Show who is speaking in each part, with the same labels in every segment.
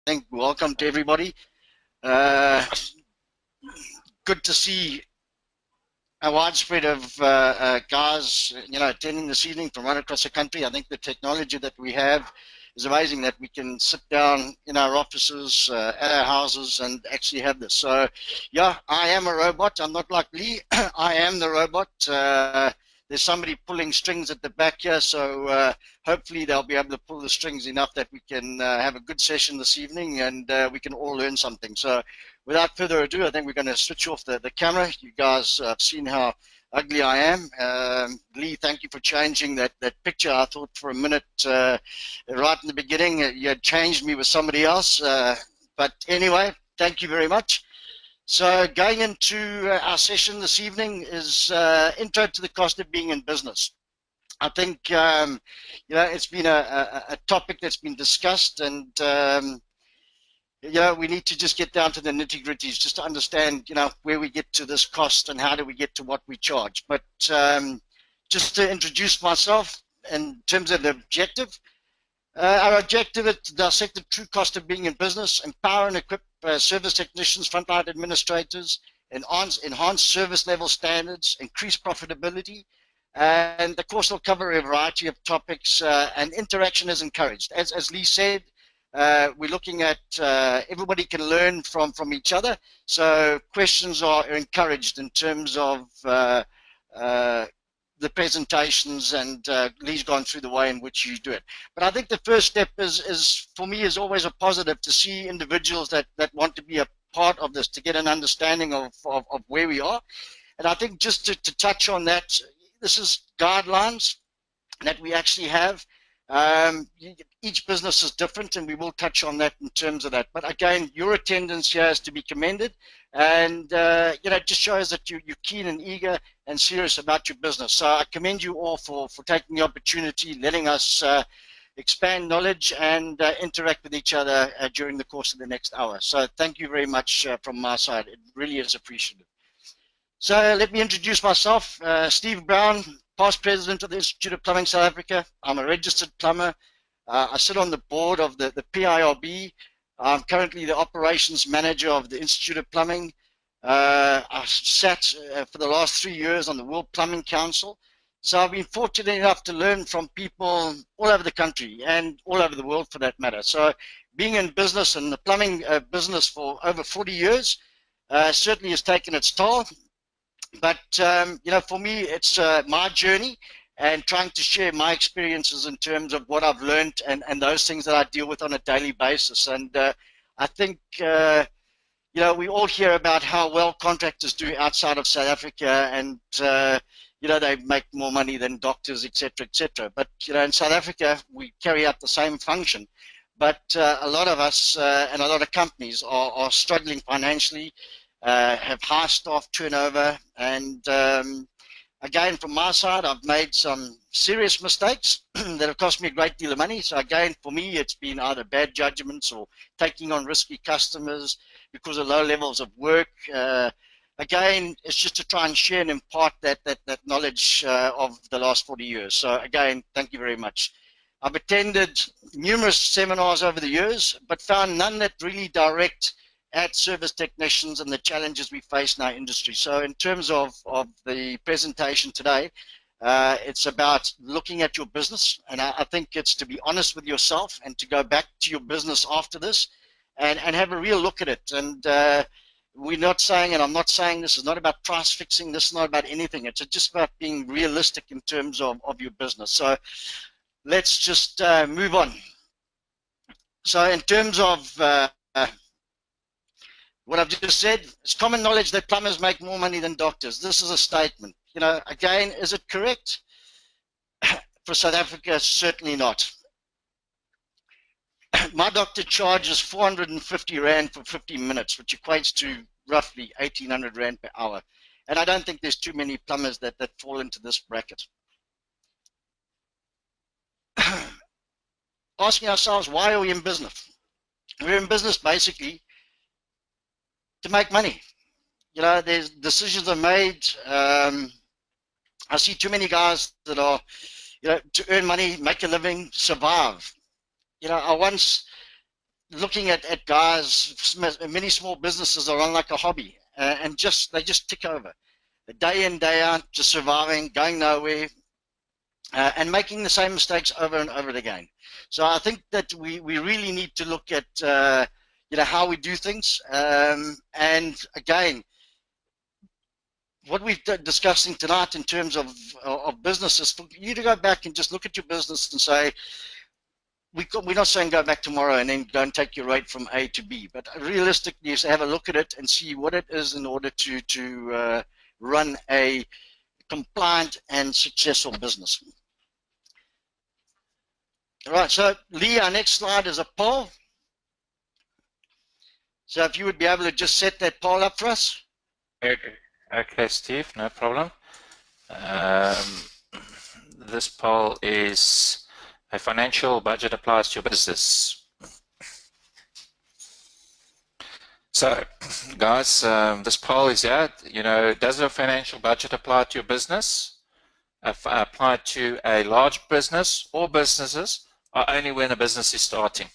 Speaker 1: think welcome to everybody. Uh, Good to see a widespread of guys, attending this evening from right across the country. I think the technology that we have is amazing that we can sit down in our offices, at our houses, and actually have this. So, yeah, I am a robot. I'm not like Lee. I am the robot. There's somebody pulling strings at the back here, so hopefully they'll be able to pull the strings enough that we can have a good session this evening, and we can all learn something. So without further ado, I think we're going to switch off the camera. You guys have seen how ugly I am. Lee, thank you for changing that picture. I thought for a minute, right in the beginning, you had changed me with somebody else. But anyway, thank you very much. So going into our session this evening is intro to the cost of being in business. I think it's been a topic that's been discussed, and we need to just get down to the nitty-gritties just to understand where we get to this cost and how do we get to what we charge. But just to introduce myself in terms of the objective, our objective is to dissect the true cost of being in business, empower and equip service technicians, frontline administrators, enhance service level standards, increase profitability, and the course will cover a variety of topics, and interaction is encouraged. As Lee said, we're looking at everybody can learn from each other, so questions are encouraged in terms of the presentations, and Lee's gone through the way in which you do it. But I think the first step is for me is always a positive, to see individuals that want to be a part of this, to get an understanding of where we are. And I think just to touch on that, this is guidelines that we actually have. Each business is different, and we will touch on that in terms of that. But again, your attendance here is to be commended, and it just shows that you're keen and eager and serious about your business. So I commend you all for taking the opportunity, letting us expand knowledge and interact with each other during the course of the next hour. So thank you very much from my side. It really is appreciated. So let me introduce myself. Steve Brown, past president of the Institute of Plumbing South Africa. I'm a registered plumber. I sit on the board of the PIRB. I'm currently the operations manager of the Institute of Plumbing. I sat for the last 3 years on the World Plumbing Council. So I've been fortunate enough to learn from people all over the country and all over the world for that matter. So being in business and the plumbing business for over 40 years certainly has taken its toll. But for me, it's my journey and trying to share my experiences in terms of what I've learned and those things that I deal with on a daily basis. And I think we all hear about how well contractors do outside of South Africa, and they make more money than doctors, etc., etc. But in South Africa, we carry out the same function. But a lot of us and a lot of companies are struggling financially, have high staff turnover, and again, from my side, I've made some serious mistakes that have cost me a great deal of money. So again, for me, it's been either bad judgments or taking on risky customers because of low levels of work. Again, it's just to try and share and impart that knowledge of the last 40 years. So again, thank you very much. I've attended numerous seminars over the years, but found none that really direct at service technicians and the challenges we face in our industry. So in terms of the presentation today, it's about looking at your business, and I think it's to be honest with yourself and to go back to your business after this and have a real look at it. And we're not saying, and I'm not saying this is not about price fixing, this is not about anything, it's just about being realistic in terms of your business. So let's just move on. So in terms of what I've just said, it's common knowledge that plumbers make more money than doctors. This is a statement. Again, is it correct? For South Africa, certainly not. My doctor charges 450 Rand for 50 minutes, which equates to roughly 1,800 Rand per hour. And I don't think there's too many plumbers that fall into this bracket. Asking ourselves, why are we in business? We're in business basically to make money. There's decisions are made. I see too many guys that are, to earn money, make a living, survive. I once looking at guys, many small businesses are run like a hobby, and they just tick over, day in, day out, just surviving, going nowhere, and making the same mistakes over and over again. So I think that we really need to look at how we do things, and again, what we've discussing tonight in terms of businesses, for you to go back and just look at your business and say, we're not saying go back tomorrow and then go and take your rate from A to B, but realistically, you have a look at it and see what it is in order to run a compliant and successful business. All right, so Lee, our next slide is a poll. So if you would be able to just set that poll up for us.
Speaker 2: Okay, Steve, no problem. This poll is: a financial budget applies to your business. So, guys, this poll is out. Does a financial budget apply to your business? Apply to a large business or businesses, or only when a business is starting?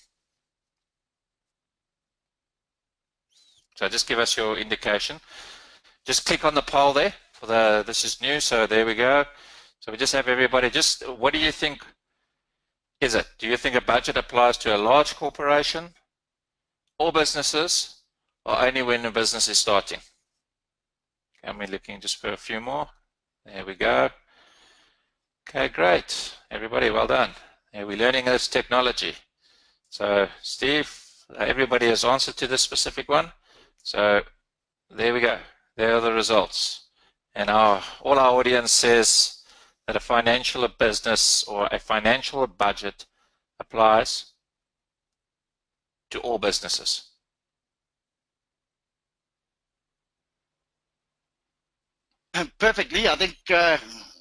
Speaker 2: So just give us your indication. Just click on the poll there. This is new, so there we go. So we just have everybody. Just what do you think is it? Do you think a budget applies to a large corporation, or businesses, or only when a business is starting? Okay, we're looking just for a few more. There we go. Okay, great. Everybody, well done. Yeah, we're learning this technology. So Steve, everybody has answered to this specific one. So there we go. There are the results. And all our audience says that a financial business or a financial budget applies to all businesses.
Speaker 1: Perfectly. I think,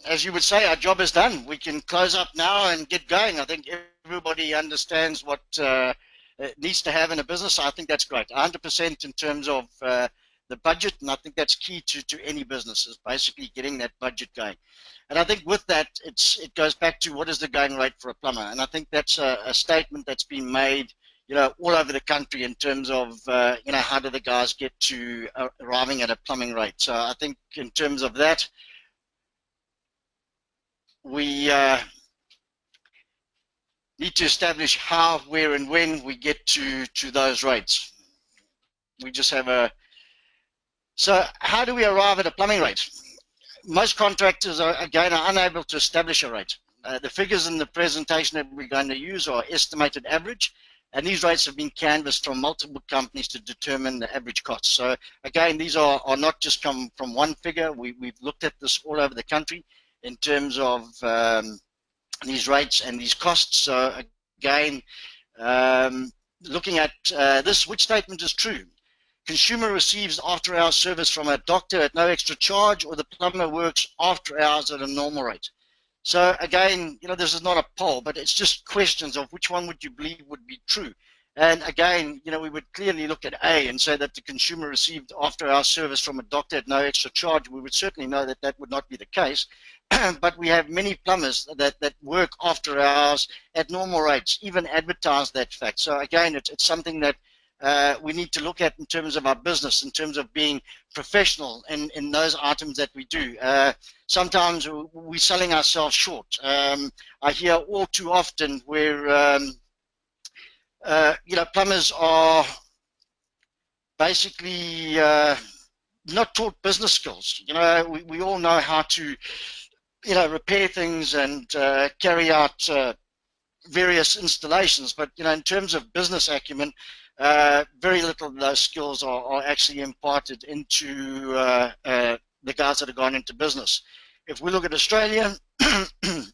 Speaker 1: as you would say, our job is done. We can close up now and get going. I think everybody understands what it needs to have in a business. I think that's great. 100% in terms of the budget, and I think that's key to any business, is basically getting that budget going. And I think with that, it goes back to what is the going rate for a plumber, and I think that's a statement that's been made, all over the country in terms of how do the guys get to arriving at a plumbing rate. So I think in terms of that, we need to establish how, where, and when we get to those rates. We just have so how do we arrive at a plumbing rate? Most contractors are unable to establish a rate. The figures in the presentation that we're going to use are estimated average, and these rates have been canvassed from multiple companies to determine the average cost. So again, these are not just come from one figure. We've looked at this all over the country in terms of these rates and these costs. So again, looking at this, which statement is true? Consumer receives after-hours service from a doctor at no extra charge, or the plumber works after hours at a normal rate. So again, this is not a poll, but it's just questions of which one would you believe would be true. And again, we would clearly look at A and say that the consumer received after-hours service from a doctor at no extra charge. We would certainly know that that would not be the case. But we have many plumbers that work after hours at normal rates, even advertise that fact. So again, it's something that we need to look at in terms of our business, in terms of being professional in those items that we do. Sometimes we're selling ourselves short. I hear all too often where plumbers are basically not taught business skills. We all know how to repair things and carry out various installations, but in terms of business acumen, very little of those skills are actually imparted into the guys that have gone into business. If we look at Australia,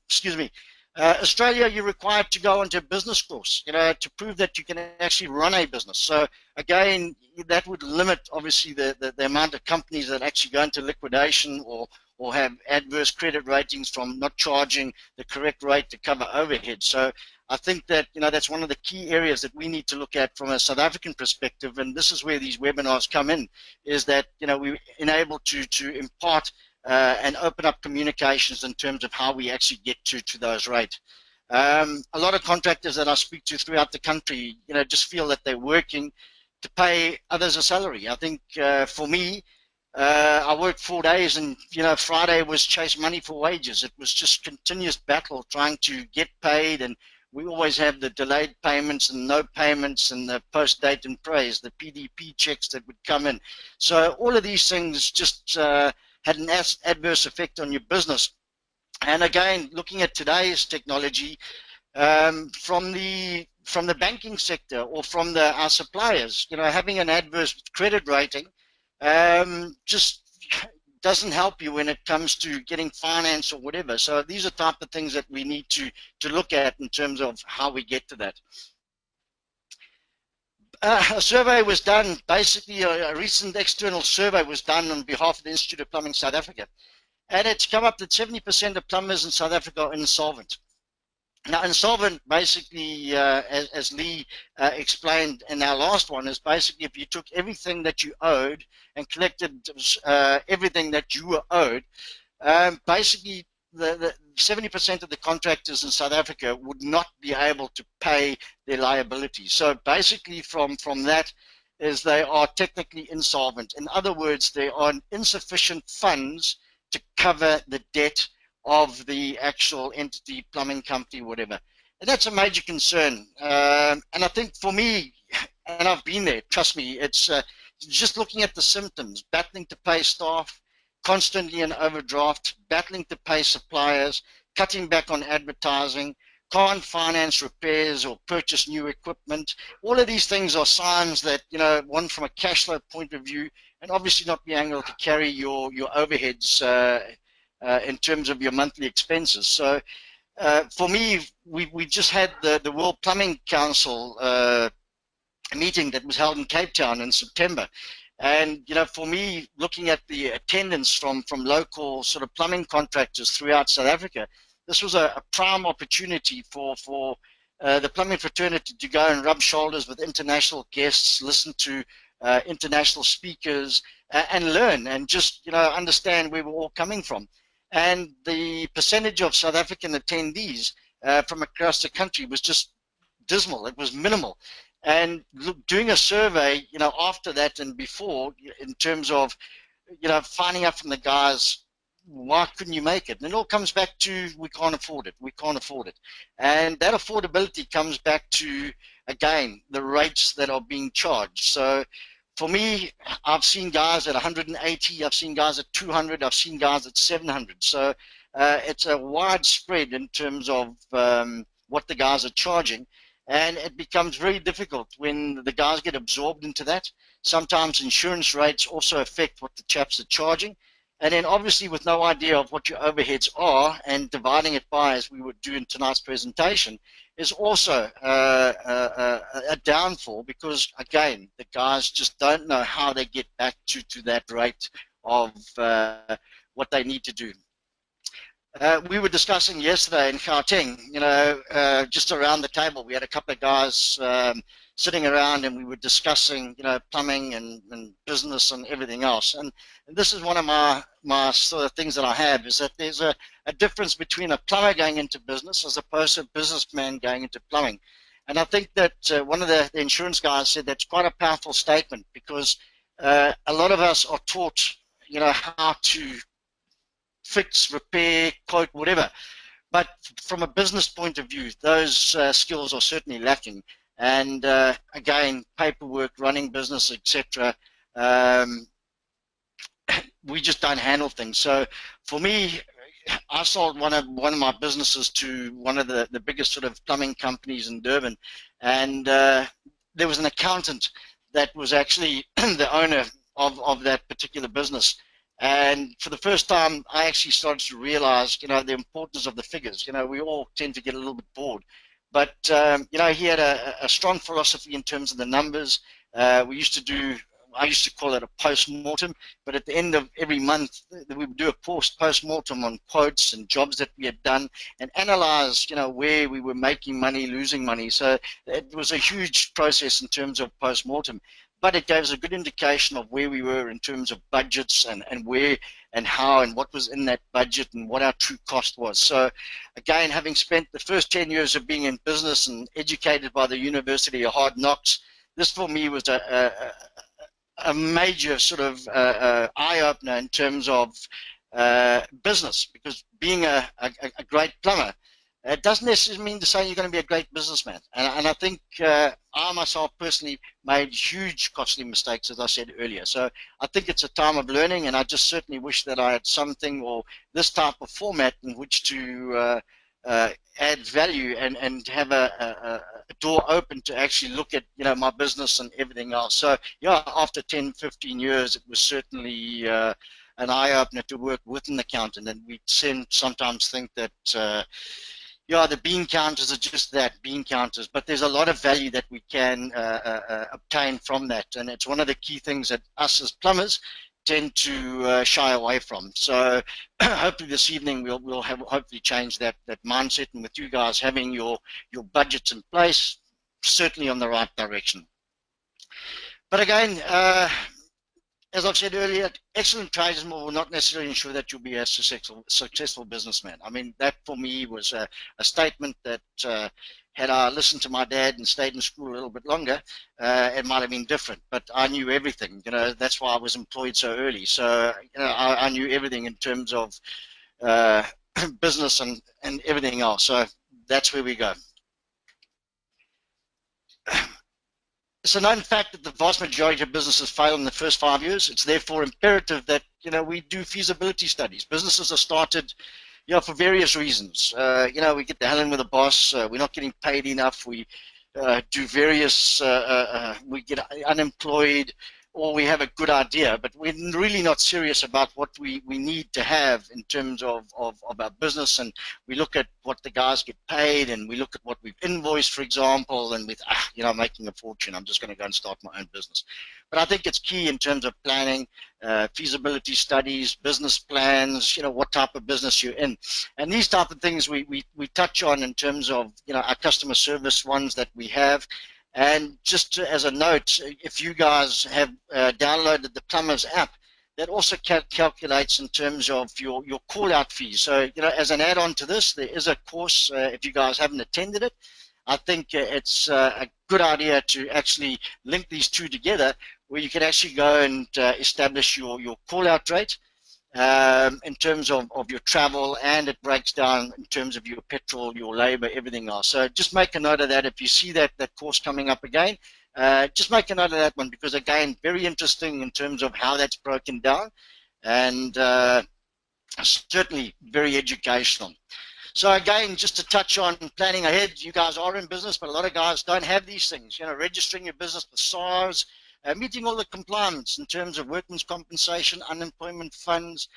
Speaker 1: excuse me, Australia, you're required to go into a business course, to prove that you can actually run a business. So again, that would limit obviously the amount of companies that actually go into liquidation or have adverse credit ratings from not charging the correct rate to cover overhead. So I think that that's one of the key areas that we need to look at from a South African perspective, and this is where these webinars come in, is that we enable to impart and open up communications in terms of how we actually get to those rates. A lot of contractors that I speak to throughout the country, just feel that they're working to pay others a salary. I think for me, I worked 4 days, and Friday was chase money for wages. It was just continuous battle trying to get paid, and we always have the delayed payments and no payments and the post-date and praise, the PDP checks that would come in. So all of these things just had an adverse effect on your business. And again, looking at today's technology, from the banking sector or from our suppliers, having an adverse credit rating just doesn't help you when it comes to getting finance or whatever. So these are type of things that we need to look at in terms of how we get to that. A survey was done, basically a recent external survey was done on behalf of the Institute of Plumbing South Africa. And it's come up that 70% of plumbers in South Africa are insolvent. Now, insolvent, basically, as Lee explained in our last one, is basically if you took everything that you owed and collected everything that you were owed, basically the 70% of the contractors in South Africa would not be able to pay their liabilities. So basically from that is they are technically insolvent. In other words, there are insufficient funds to cover the debt of the actual entity, plumbing company, whatever. And that's a major concern. And I think for me, and I've been there, trust me, it's just looking at the symptoms, battling to pay staff, constantly in overdraft, battling to pay suppliers, cutting back on advertising, can't finance repairs or purchase new equipment. All of these things are signs that, one from a cash flow point of view, and obviously not being able to carry your overheads in terms of your monthly expenses. So for me, we just had the World Plumbing Council meeting that was held in Cape Town in September. And, for me, looking at the attendance from local sort of plumbing contractors throughout South Africa, this was a prime opportunity for the plumbing fraternity to go and rub shoulders with international guests, listen to international speakers, and learn and just, understand where we're all coming from. And the percentage of South African attendees from across the country was just dismal. It was minimal. And doing a survey, after that and before, in terms of, finding out from the guys, why couldn't you make it? And it all comes back to, we can't afford it. We can't afford it. And that affordability comes back to, again, the rates that are being charged. So for me, I've seen guys at 180, I've seen guys at 200, I've seen guys at 700. So it's a widespread in terms of what the guys are charging. And it becomes very difficult when the guys get absorbed into that. Sometimes insurance rates also affect what the chaps are charging. And then obviously with no idea of what your overheads are and dividing it by, as we would do in tonight's presentation, is also a downfall, because, again, the guys just don't know how they get back to that rate of what they need to do. We were discussing yesterday in Gauteng, just around the table, we had a couple of guys sitting around and we were discussing, plumbing and business and everything else. And this is one of my sort of things that I have, is that there's a difference between a plumber going into business as opposed to a businessman going into plumbing. And I think that one of the insurance guys said that's quite a powerful statement, because a lot of us are taught, how to fix, repair, quote, whatever. But from a business point of view, those skills are certainly lacking. And again, paperwork, running business, etc. We just don't handle things. So for me, I sold one of my businesses to one of the biggest sort of plumbing companies in Durban, and there was an accountant that was actually the owner of that particular business. And for the first time, I actually started to realize, the importance of the figures. We all tend to get a little bit bored. But, he had a strong philosophy in terms of the numbers. I used to call it a post-mortem, but at the end of every month, we would do a post-mortem on quotes and jobs that we had done and analyze, where we were making money, losing money. So it was a huge process in terms of post-mortem. But it gave us a good indication of where we were in terms of budgets and where and how and what was in that budget and what our true cost was. So again, having spent the first 10 years of being in business and educated by the University of Hard Knocks, this for me was a major sort of eye-opener in terms of business, because being a great plumber, it doesn't necessarily mean to say you're going to be a great businessman. And I think I myself personally made huge costly mistakes, as I said earlier. So I think it's a time of learning, and I just certainly wish that I had something or this type of format in which to add value and have a door open to actually look at, you know, my business and everything else. So yeah, after 10, 15 years, it was certainly an eye-opener to work with an accountant, and we sometimes think that yeah, the bean counters are just that, bean counters, but there's a lot of value that we can obtain from that, and it's one of the key things that us as plumbers tend to shy away from. So hopefully this evening we'll have hopefully change that mindset, and with you guys having your budgets in place, certainly on the right direction. But again, as I've said earlier, excellent tradesmen will not necessarily ensure that you'll be a successful businessman. I mean, that for me was a statement that had I listened to my dad and stayed in school a little bit longer, it might have been different. But I knew everything. You know, that's why I was employed so early. So you know, I knew everything in terms of business and everything else. So that's where we go. It's a known fact that the vast majority of businesses fail in the first 5 years. It's therefore imperative that, you know, we do feasibility studies. Businesses are started, you know, for various reasons. You know, we get the hell in with the boss. We're not getting paid enough. We do various. We get unemployed, or we have a good idea, but we're really not serious about what we need to have in terms of our business. And we look at what the guys get paid, and we look at what we've invoiced, for example, and with, you know, I'm making a fortune, I'm just going to go and start my own business. But I think it's key in terms of planning, feasibility studies, business plans, you know, what type of business you're in. And these type of things we touch on in terms of, you know, our customer service ones that we have. And just as a note, if you guys have downloaded the Plumbers app, that also calculates in terms of your call-out fees. So, you know, as an add-on to this, there is a course, if you guys haven't attended it, I think it's a good idea to actually link these two together, where you can actually go and establish your call-out rate in terms of your travel, and it breaks down in terms of your petrol, your labor, everything else. So just make a note of that. If you see that course coming up again, just make a note of that one, because again, very interesting in terms of how that's broken down, and certainly very educational. So again, just to touch on planning ahead, you guys are in business, but a lot of guys don't have these things. You know, registering your business with SARS, meeting all the compliance in terms of workman's compensation, unemployment funds.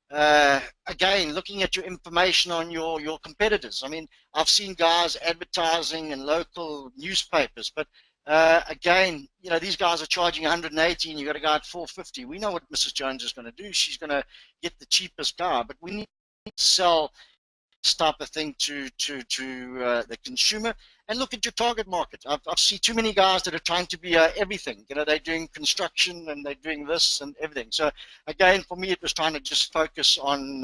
Speaker 1: Again, looking at your information on your competitors. I mean, I've seen guys advertising in local newspapers, but again, you know, these guys are charging 180 and you got to go at 450. We know what Mrs. Jones is going to do. She's going to get the cheapest car, but we need to sell this type of thing to the consumer. And look at your target market. I've seen too many guys that are trying to be everything. You know, they're doing construction and they're doing this and everything. So again, for me, it was trying to just focus on,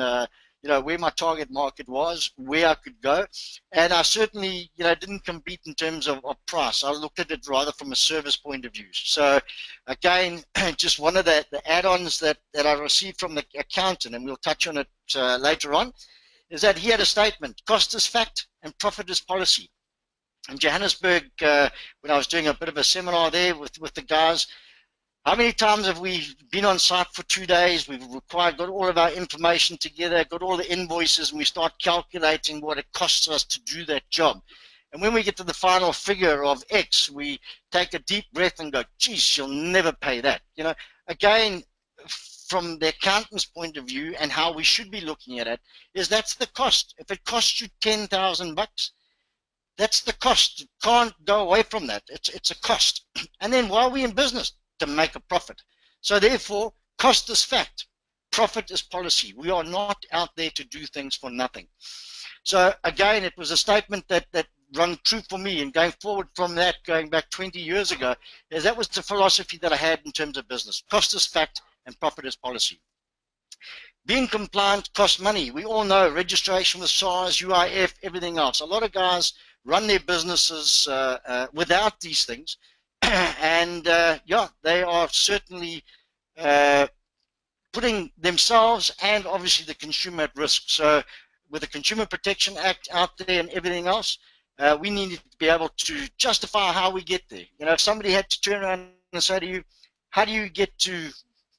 Speaker 1: you know, where my target market was, where I could go. And I certainly, you know, didn't compete in terms of price. I looked at it rather from a service point of view. So again, just one of the add-ons that I received from the accountant, and we'll touch on it later on, is that he had a statement: cost is fact and profit is policy. In Johannesburg, when I was doing a bit of a seminar there with the guys, how many times have we been on site for 2 days? We've got all of our information together, got all the invoices, and we start calculating what it costs us to do that job. And when we get to the final figure of X, we take a deep breath and go, geez, she'll never pay that. You know, again, from the accountant's point of view, and how we should be looking at it, is that's the cost. If it costs you 10,000 bucks, that's the cost. You can't go away from that. It's a cost. And then why are we in business? To make a profit. So therefore, cost is fact, profit is policy. We are not out there to do things for nothing. So again, it was a statement that rung true for me, and going forward from that, going back 20 years ago, is that was the philosophy that I had in terms of business. Cost is fact and profit is policy. being compliant costs money. We all know registration with SARS, UIF, everything else. A lot of guys run their businesses without these things. And yeah, they are certainly putting themselves and obviously the consumer at risk. So with the Consumer Protection Act out there and everything else, we need to be able to justify how we get there. You know, if somebody had to turn around and say to you, how do you get to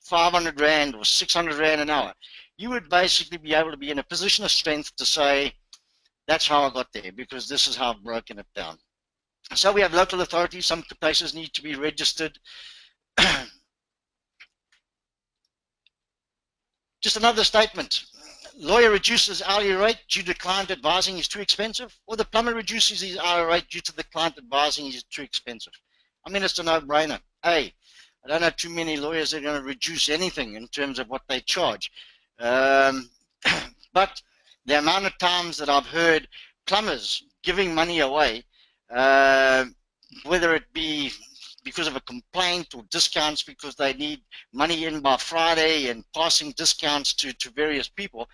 Speaker 1: 500 Rand or 600 Rand an hour? You would basically be able to be in a position of strength to say, that's how I got there, because this is how I've broken it down. So we have local authorities. Some places need to be registered. Just another statement. Lawyer reduces hourly rate due to client advising is too expensive, or the plumber reduces his hourly rate due to the client advising is too expensive. I mean, it's a no-brainer. I don't know too many lawyers that are going to reduce anything in terms of what they charge. But the amount of times that I've heard plumbers giving money away, whether it be because of a complaint or discounts because they need money in by Friday and passing discounts to various people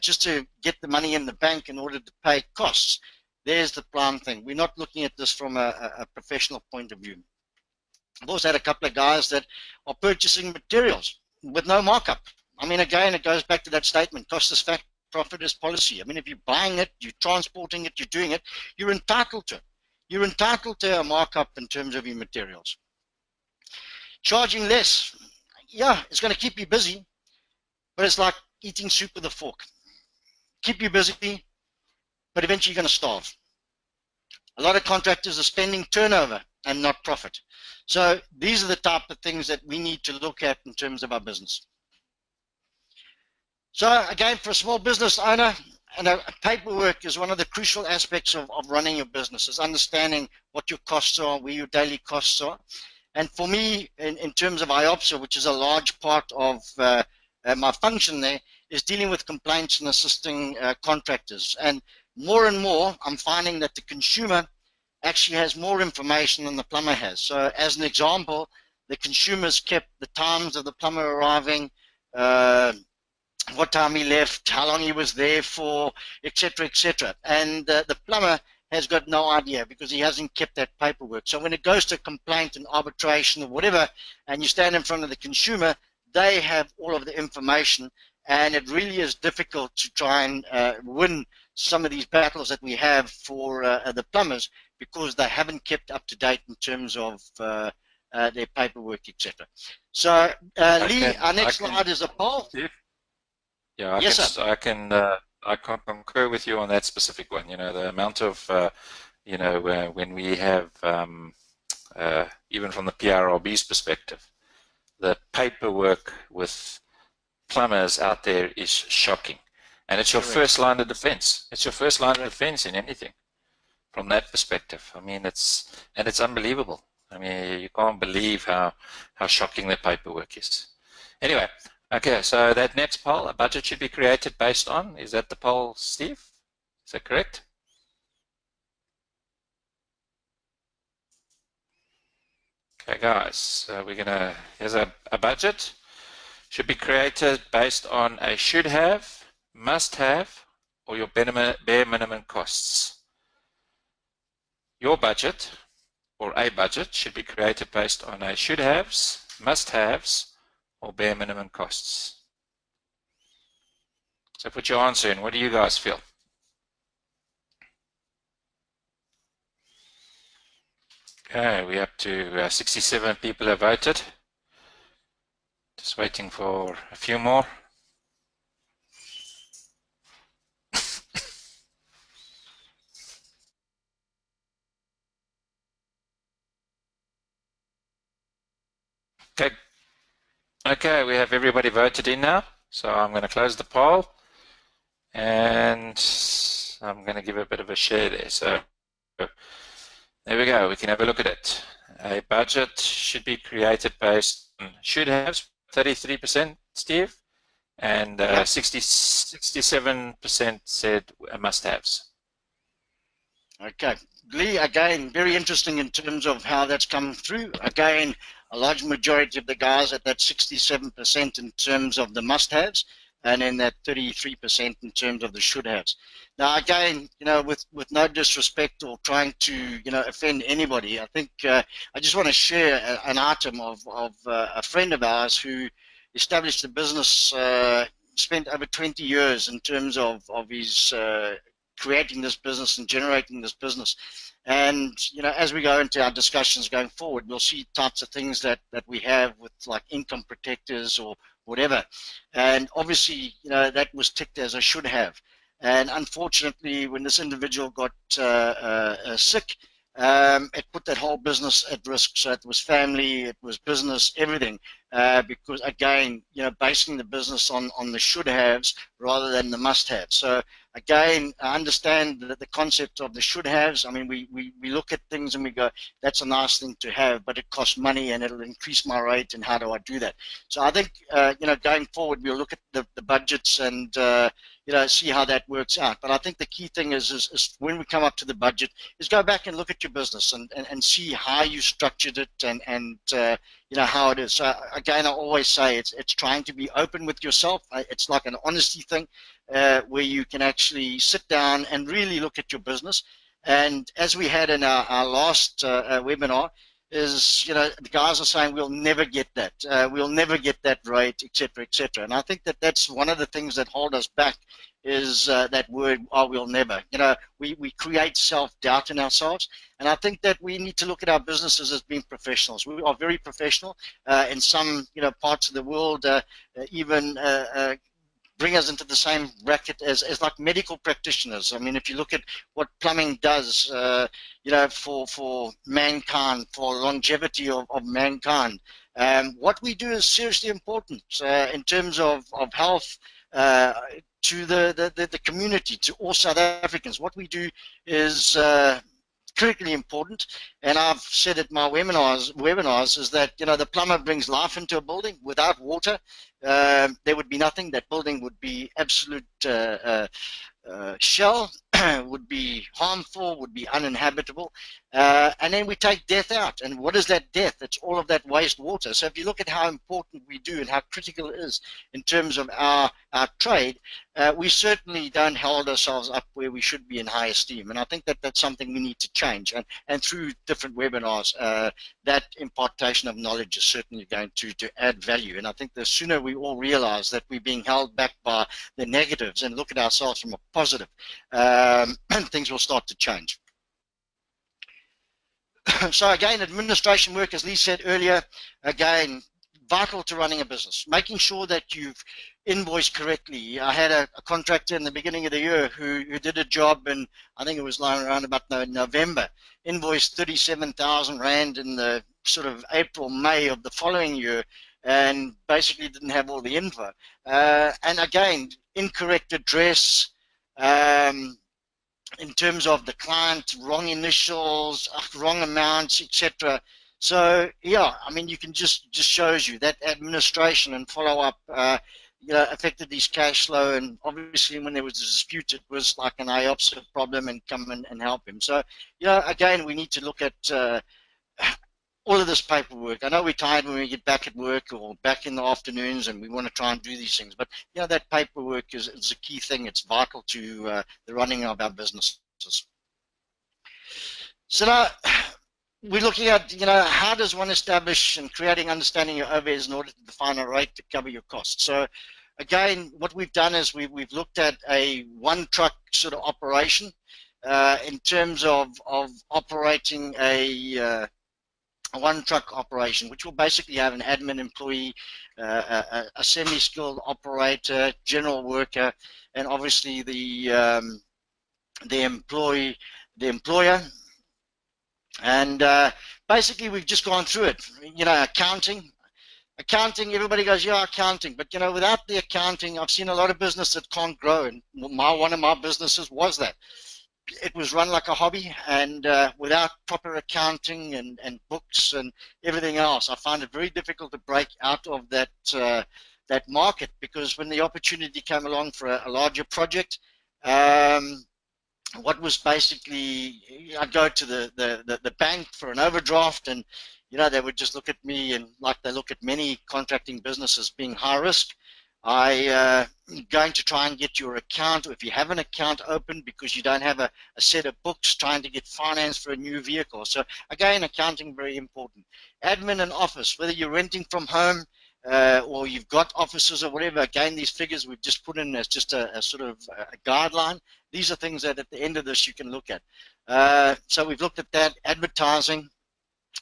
Speaker 1: just to get the money in the bank in order to pay costs. There's the prime thing. We're not looking at this from a professional point of view. I've also had a couple of guys that are purchasing materials with no markup. I mean, again, it goes back to that statement, cost is fact, profit is policy. I mean, if you're buying it, you're transporting it, you're doing it, you're entitled to it. You're entitled to a markup in terms of your materials. Charging less, yeah, it's going to keep you busy, but it's like eating soup with a fork. Keep you busy, but eventually you're going to starve. A lot of contractors are spending turnover and not profit. So these are the type of things that we need to look at in terms of our business. So again, for a small business owner, and paperwork is one of the crucial aspects of running your business, is understanding what your costs are, where your daily costs are. And for me, in terms of IOPSA, which is a large part of my function there, is dealing with complaints and assisting contractors. And more, I'm finding that the consumer actually has more information than the plumber has. So as an example, the consumer's kept the times of the plumber arriving, what time he left, how long he was there for, etc., etc. And the plumber has got no idea because he hasn't kept that paperwork. So when it goes to complaint and arbitration or whatever, and you stand in front of the consumer, they have all of the information, and it really is difficult to try and win some of these battles that we have for the plumbers because they haven't kept up to date in terms of their paperwork, etc. So Lee, our next slide is a poll.
Speaker 2: Yeah, I can concur with you on that specific one. You know, the amount of, you know, when we have, even from the PRRB's perspective, the paperwork with plumbers out there is shocking. And it's your first line of defense. It's your first line of defense in anything from that perspective. I mean, it's unbelievable. I mean, you can't believe how shocking the paperwork is. Anyway. Okay, so that next poll, a budget should be created based on, is that the poll, Steve? Is that correct? Okay, guys, so we're gonna, here's a budget, should be created based on a should have, must have, or your bare minimum costs. Your budget, or a budget, should be created based on a should haves, must haves, or bare minimum costs. So put your answer in. What do you guys feel? Okay, we're up to 67 people have voted. Just waiting for a few more. Okay. Okay, we have everybody voted in now, so I'm going to close the poll, and I'm going to give a bit of a share there. So there we go, we can have a look at it. A budget should be created based on should have, 33%, Steve, and 67% said must haves.
Speaker 1: Okay, Lee, again, very interesting in terms of how that's come through. Again, a large majority of the guys at that 67% in terms of the must-haves. and then that 33% in terms of the should haves. Now, again, with no disrespect or trying to, offend anybody, I think I just want to share an item of a friend of ours who established a business, spent over 20 years in terms of his creating this business and generating this business. And, as we go into our discussions going forward, we'll see types of things that we have with like income protectors or whatever. And obviously, that was ticked as a should have. And unfortunately, when this individual got sick, it put that whole business at risk. So it was family, it was business, everything. Because again, basing the business on the should haves rather than the must haves. So again, I understand the concept of the should haves. I mean, we look at things and we go, that's a nice thing to have, but it costs money and it'll increase my rate, and how do I do that? So I think, going forward, we'll look at the budgets and, see how that works out. But I think the key thing is when we come up to the budget is go back and look at your business and see how you structured it and how it is. So again, I always say it's trying to be open with yourself. It's like an honesty thing where you can actually sit down and really look at your business. And as we had in our last webinar, is the guys are saying we'll never get that, we'll never get that rate, etc., etc. And I think that's one of the things that hold us back is that word, oh, we'll never. We create self-doubt in ourselves, and I think that we need to look at our businesses as being professionals. We are very professional. In some parts of the world, even bring us into the same bracket as like medical practitioners. I mean, if you look at what plumbing does, for mankind, for longevity of mankind, what we do is seriously important in terms of health to the community, to all South Africans. What we do is critically important, and I've said at my webinars is that the plumber brings life into a building. Without water, there would be nothing. That building would be absolute shell, would be harmful, would be uninhabitable, and then we take death out. And what is that death? It's all of that waste water. So if you look at how important we do and how critical it is in terms of our trade, we certainly don't hold ourselves up where we should be in high esteem. And I think that that's something we need to change. And through different webinars, that impartation of knowledge is certainly going to add value. And I think the sooner we all realize that we're being held back by the negatives and look at ourselves from a positive, things will start to change. So again, administration work, as Lee said earlier, again, vital to running a business. Making sure that you've invoiced correctly. I had a contractor in the beginning of the year who did a job, and I think it was around about November, invoiced 37,000 Rand in the sort of April, May of the following year, and basically didn't have all the info. And again, incorrect address, in terms of the client, wrong initials, wrong amounts, etc. So yeah, I mean, you can just shows you that administration and follow up, affected his cash flow. And obviously, when there was a dispute, it was like an IOPS problem, and come and help him. So again, we need to look at all of this paperwork. I know we're tired when we get back at work or back in the afternoons and we want to try and do these things, but that paperwork is a key thing. It's vital to the running of our businesses. So now we're looking at how does one establish and creating understanding your overheads in order to define a rate to cover your costs. So again, what we've done is we've looked at a one truck sort of operation in terms of operating a one truck operation, which will basically have an admin employee, a semi-skilled operator, general worker, and obviously the employer. And basically, we've just gone through it. Accounting, everybody goes, yeah, accounting. But without the accounting, I've seen a lot of business that can't grow, and one of my businesses was that. It was run like a hobby, and without proper accounting and books and everything else, I found it very difficult to break out of that market, because when the opportunity came along for a larger project, what was basically, I'd go to the bank for an overdraft, and they would just look at me and like they look at many contracting businesses being high risk. Going to try and get your account, or if you have an account open because you don't have a set of books, trying to get finance for a new vehicle. So again, accounting very important. Admin and office, whether you're renting from home or you've got offices or whatever, again, these figures we've just put in as just a sort of a guideline. These are things that at the end of this you can look at. So we've looked at that. Advertising,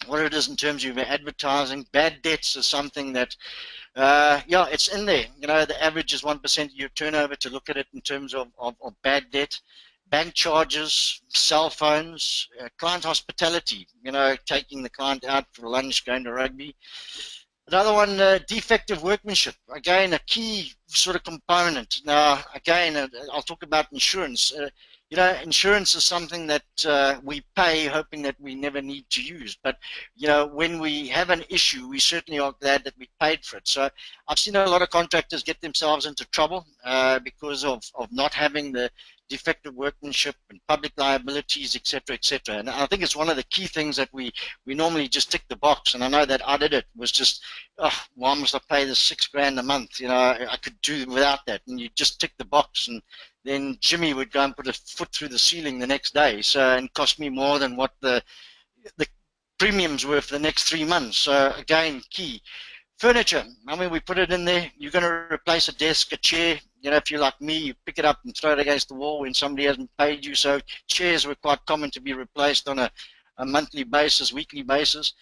Speaker 1: what it is in terms of advertising. Bad debts is something that, yeah, it's in there. You know, the average is 1% of your turnover to look at it in terms of bad debt. Bank charges, cell phones, client hospitality, you know, taking the client out for lunch, going to rugby. Another one, defective workmanship. Again, a key sort of component. Now, again, I'll talk about insurance. You know, insurance is something that we pay hoping that we never need to use. But, you know, when we have an issue, we certainly are glad that we paid for it. So I've seen a lot of contractors get themselves into trouble because of not having the defective workmanship and public liabilities, etc., etc. And I think it's one of the key things that we normally just tick the box. And I know that I did it, was just, oh, why must I pay this $6,000 a month? You know, I could do without that. And you just tick the box, and then Jimmy would go and put a foot through the ceiling the next day. So, and cost me more than what the premiums were for the next 3 months. So again, key. Furniture, I mean, we put it in there. You're going to replace a desk, a chair. You know, if you're like me, you pick it up and throw it against the wall when somebody hasn't paid you. So chairs were quite common to be replaced on a monthly basis, weekly basis.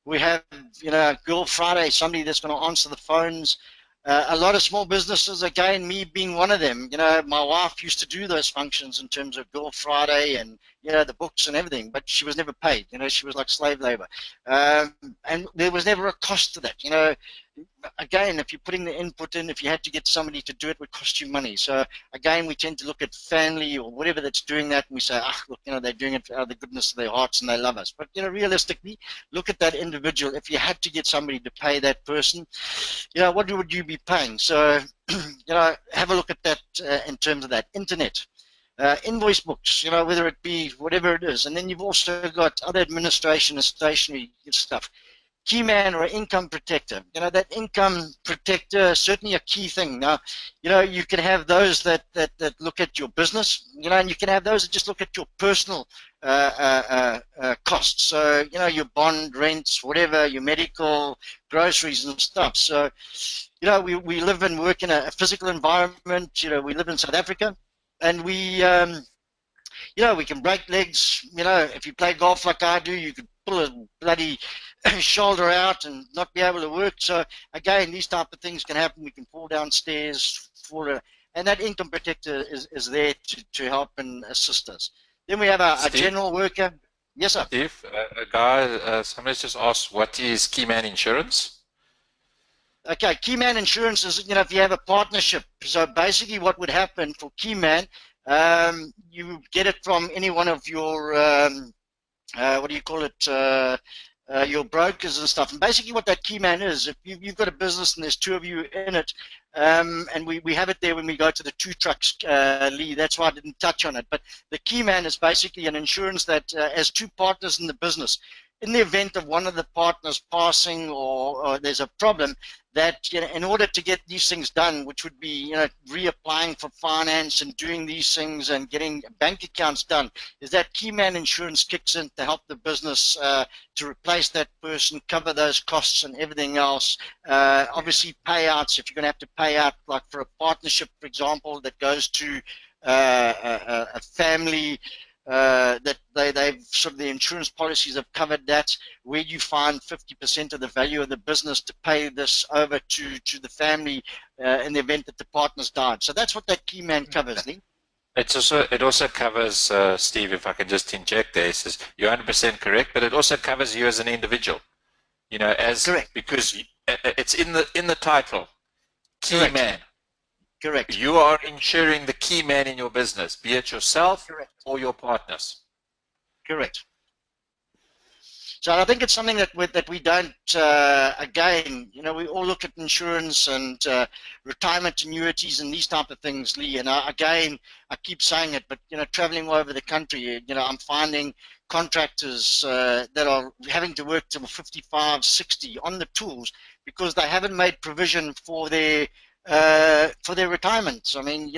Speaker 1: We have, you know, Girl Friday, somebody that's going to answer the phones. A lot of small businesses, again, me being one of them, you know, my wife used to do those functions in terms of Girl Friday and, you know, the books and everything, but she was never paid. You know, she was like slave labor. And there was never a cost to that. You know, again, if you're putting the input in, if you had to get somebody to do it, would cost you money. So again, we tend to look at family or whatever that's doing that, and we say, ah, look, you know, they're doing it out of the goodness of their hearts and they love us. But, you know, realistically, look at that individual. If you had to get somebody to pay that person, you know, what would you be paying? So, you know, have a look at that in terms of that. Internet. Invoice books, you know, whether it be whatever it is. And then you've also got other administration and stationery stuff. Key man or income protector. You know, that income protector is certainly a key thing. Now, you know, you can have those that look at your business, you know, and you can have those that just look at your personal costs. So, you know, your bond, rents, whatever, your medical, groceries and stuff. So, you know, we live and work in a physical environment. You know, we live in South Africa, and we, you know, we can break legs. You know, if you play golf like I do, you could pull a bloody shoulder out and not be able to work. So again, these type of things can happen. We can fall downstairs, and that income protector is there to help and assist us. Then we have a general worker. Yes, sir.
Speaker 2: Steve, a guy, somebody's just asked, what is Keyman Insurance?
Speaker 1: Okay, Keyman Insurance is, you know, if you have a partnership. So basically what would happen for Keyman, you get it from any one of your, what do you call it, your brokers and stuff. And basically what that Keyman is, if you've got a business and there's two of you in it, and we have it there when we go to the 2 trucks, Lee, that's why I didn't touch on it. But the Keyman is basically an insurance that has 2 partners in the business. In the event of one of the partners passing or there's a problem, that, you know, in order to get these things done, which would be, you know, reapplying for finance and doing these things and getting bank accounts done, is that Keyman Insurance kicks in to help the business to replace that person, cover those costs and everything else. Obviously payouts, if you're going to have to pay out, like for a partnership, for example, that goes to a family, that they've sort of, the insurance policies have covered that, where you find 50% of the value of the business to pay this over to the family in the event that the partner's died. So that's what that Keyman covers, Lee.
Speaker 2: It also covers, Steve, if I can just inject there, it says you're 100% correct, but it also covers you as an individual. You know, as correct, because it's in the title, Keyman.
Speaker 1: Correct.
Speaker 2: You are insuring the key man in your business, be it yourself
Speaker 1: Correct.
Speaker 2: or your partners.
Speaker 1: Correct. So I think it's something that we don't, again, you know, we all look at insurance and retirement annuities and these type of things, Lee, and again, I keep saying it, but, you know, traveling all over the country, you know, I'm finding contractors that are having to work till 55, 60 on the tools because they haven't made provision for their for their retirement. I mean,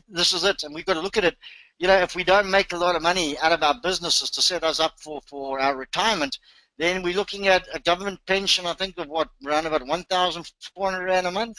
Speaker 1: this is it, and we've got to look at it. If we don't make a lot of money out of our businesses to set us up for our retirement, then we're looking at a government pension, I think, of around about 1,400 Rand a month.